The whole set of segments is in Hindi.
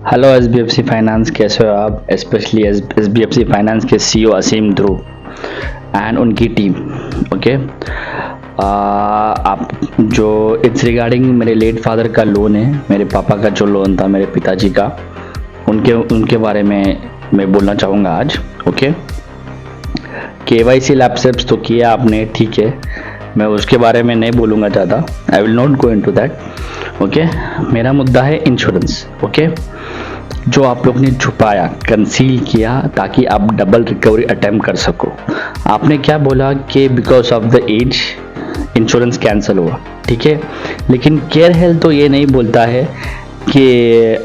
हेलो एसबीएफसी फाइनेंस, कैसे हो आप? स्पेशली एसबीएफसी फाइनेंस के सीईओ असीम ध्रुव एंड उनकी टीम। ओके, आप जो इट्स रिगार्डिंग मेरे लेट फादर का लोन है, मेरे पापा का जो लोन था, मेरे पिताजी का, उनके उनके बारे में मैं बोलना चाहूँगा आज। ओके, केवाईसी लैप्सेस तो किया आपने, ठीक है, मैं उसके बारे में नहीं बोलूँगा ज़्यादा। I will not go into that. Okay, मेरा मुद्दा है इंश्योरेंस। ओके, जो आप लोग ने छुपाया, कंसील किया, ताकि आप डबल रिकवरी अटेम्प्ट कर सको। आपने क्या बोला कि because of the age insurance cancel हुआ, ठीक है, लेकिन केयर हेल्थ तो ये नहीं बोलता है कि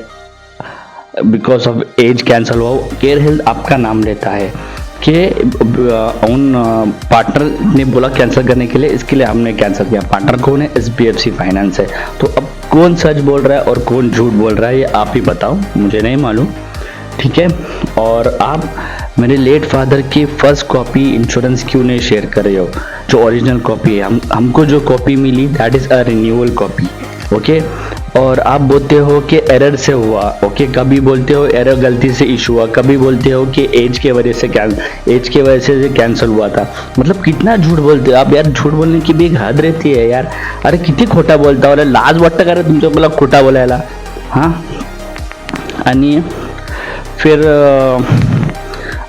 बिकॉज ऑफ एज कैंसिल हुआ। केयर हेल्थ आपका नाम लेता है कि उन पार्टनर ने बोला कैंसिल करने के लिए, इसके लिए हमने कैंसिल किया। पार्टनर कौन है? एसबीएफसी फाइनेंस है। तो अब कौन सच बोल रहा है और कौन झूठ बोल रहा है, ये आप ही बताओ, मुझे नहीं मालूम, ठीक है। और आप मेरे लेट फादर की फर्स्ट कॉपी इंश्योरेंस क्यों नहीं शेयर कर रहे हो? जो ओरिजिनल कॉपी है, हमको जो कॉपी मिली that is a renewal copy. Okay, और आप बोलते हो कि एरर से हुआ। ओके, कभी बोलते हो एरर गलती से इशू हुआ, कभी बोलते हो कि एज के वजह से कैंसिल हुआ था। मतलब कितना झूठ बोलते हो आप यार। झूठ बोलने की भी एक हद रहती है यार। अरे किती खोटा बोलता हो, लाज वाटतं का रे तुमच्या मला खोटा बोलायला? हाँ, आणि फिर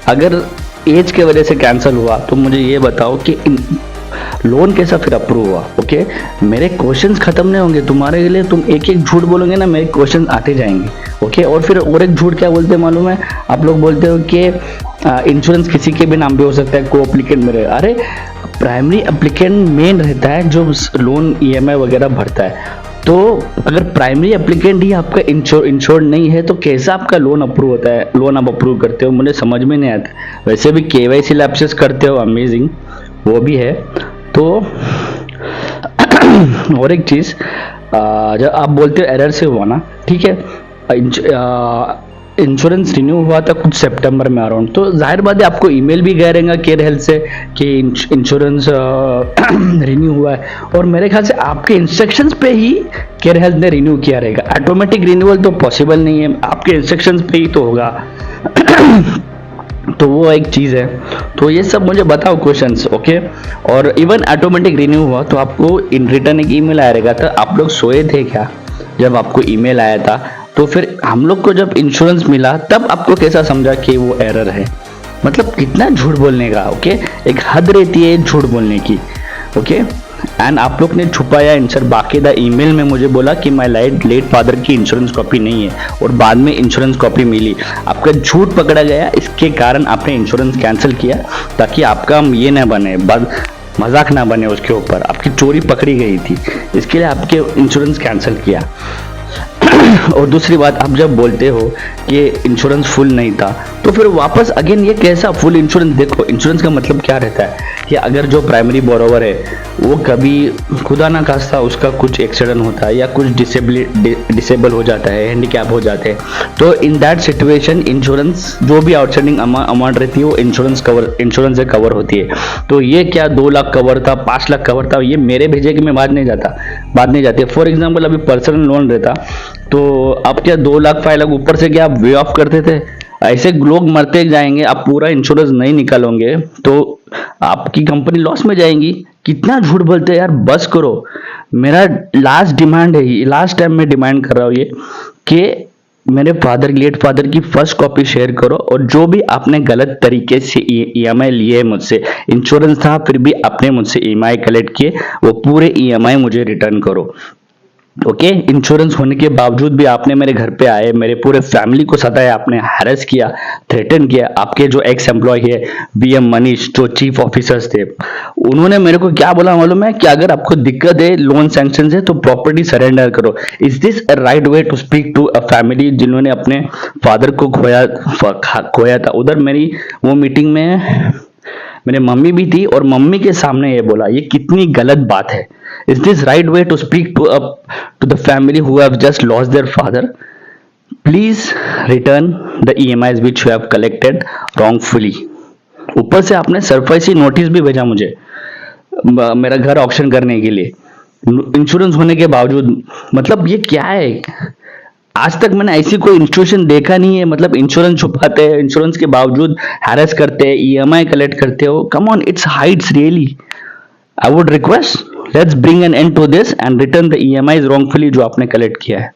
अगर एज के वजह से कैंसिल हुआ तो मुझे ये बताओ कि लोन कैसा फिर अप्रूव हुआ? ओके, मेरे क्वेश्चंस खत्म नहीं होंगे तुम्हारे लिए। तुम एक एक झूठ बोलोगे ना, मेरे क्वेश्चन आते जाएंगे। ओके, और फिर और एक झूठ क्या बोलते हैं मालूम है? आप लोग बोलते हो कि इंश्योरेंस किसी के भी नाम पे हो सकता है, को एप्लीकेंट मेरे। अरे प्राइमरी एप्लीकेंट मेन रहता है जो लोन ईएमआई वगैरह भरता है। तो अगर प्राइमरी एप्लीकेंट ही आपका इंश्योर्ड नहीं है तो कैसा आपका लोन अप्रूव होता है? लोन आप अप्रूव करते हो, मुझे समझ में नहीं आता। वैसे भी केवाईसी लैप्सेस करते हो, अमेजिंग, वो भी है। तो और एक चीज, जब आप बोलते हो एरर से हुआ ना, ठीक है, इंश्योरेंस रिन्यू हुआ था कुछ सितंबर में अराउंड, तो जाहिर बात है आपको ईमेल भी गया रहेगा केयर हेल्थ से कि इंश्योरेंस रिन्यू हुआ है। और मेरे ख्याल से आपके इंस्ट्रक्शंस पे ही केयर हेल्थ ने रिन्यू किया रहेगा। ऑटोमेटिक रिन्यूअल तो पॉसिबल नहीं है, आपके इंस्ट्रक्शंस पे ही तो होगा। तो वो एक चीज़ है। तो ये सब मुझे बताओ क्वेश्चंस। ओके, और इवन ऑटोमेटिक रिन्यू हुआ तो आपको इन रिटर्न एक ईमेल आएगा। तो आप लोग सोए थे क्या जब आपको ईमेल आया था? तो फिर हम लोग को जब इंश्योरेंस मिला तब आपको कैसा समझा कि वो एरर है? मतलब कितना झूठ बोलने का। ओके, एक हद रहती है झूठ बोलने की। ओके, एंड आप लोग ने छुपाया आंसर। बाकायदा ईमेल में मुझे बोला कि माय लेट फादर की इंश्योरेंस कॉपी नहीं है, और बाद में इंश्योरेंस कॉपी मिली। आपका झूठ पकड़ा गया, इसके कारण आपने इंश्योरेंस कैंसिल किया, ताकि आपका ये ना बने, मजाक ना बने उसके ऊपर। आपकी चोरी पकड़ी गई थी, इसके लिए आपके इंश्योरेंस कैंसिल किया। और दूसरी बात, आप जब बोलते हो कि इंश्योरेंस फुल नहीं था, तो फिर वापस अगेन ये कैसा फुल इंश्योरेंस? देखो, इंश्योरेंस का मतलब क्या रहता है कि अगर जो प्राइमरी बोरोवर है वो कभी खुदा ना खास्ता उसका कुछ एक्सीडेंट होता है या कुछ डिसेबल हो जाता है, हैंडीकैप हो जाते हैं, तो इन दैट सिचुएशन इंश्योरेंस जो भी आउटस्टैंडिंग अमाउंट रहती है वो इंश्योरेंस से कवर होती है। तो ये क्या 2 लाख कवर था, 5 लाख कवर था, ये मेरे भेजे कि मैं बाद नहीं जाती। फॉर एग्जाम्पल अभी पर्सनल लोन रहता तो आप क्या 2 लाख 5 लाख ऊपर से क्या आप वे ऑफ करते थे? ऐसे लोग मरते जाएंगे, आप पूरा इंश्योरेंस नहीं निकालोगे तो आपकी कंपनी लॉस में जाएंगी। कितना झूठ बोलते हैं यार, बस करो। मेरा लास्ट डिमांड है, लास्ट टाइम मैं डिमांड कर रहा हूँ ये, कि मेरे लेट फादर की फर्स्ट कॉपी शेयर करो, और जो भी आपने गलत तरीके से ईएमआई लिए है मुझसे, इंश्योरेंस था फिर भी आपने मुझसे ईएमआई कलेक्ट किए, वो पूरे ईएमआई मुझे रिटर्न करो। ओके, इंश्योरेंस होने के बावजूद भी आपने मेरे घर पे आए, मेरे पूरे फैमिली को सताया, आपने हैरेस किया, थ्रेटन किया। आपके जो एक्स एम्प्लॉय है बीएम मनीष, जो चीफ ऑफिसर्स थे, उन्होंने मेरे को क्या बोला मालूम है? कि अगर आपको दिक्कत है, लोन सैंक्शन है, तो प्रॉपर्टी सरेंडर करो। Is this a right way to speak to a family जिन्होंने अपने फादर को खोया था? उधर मेरी वो मीटिंग में मेरे मम्मी भी थी, और मम्मी के सामने ये बोला, ये कितनी गलत बात है। Is this right way to speak to the family who have just lost their father? Please return the EMIs which you have collected wrongfully. ऊपर से आपने सरप्राइज नोटिस भी भेजा मुझे मेरा घर ऑक्शन करने के लिए, इंश्योरेंस होने के बावजूद। मतलब ये क्या है? आज तक मैंने ऐसी कोई इंस्टीट्यूशन देखा नहीं है, मतलब इंश्योरेंस छुपाते हैं, इंश्योरेंस के बावजूद हैरेस करते हैं, ईएमआई कलेक्ट करते हो। Come on, it's heights really. I would request, let's bring an end to this and return the EMIs wrongfully जो आपने कलेक्ट किया है।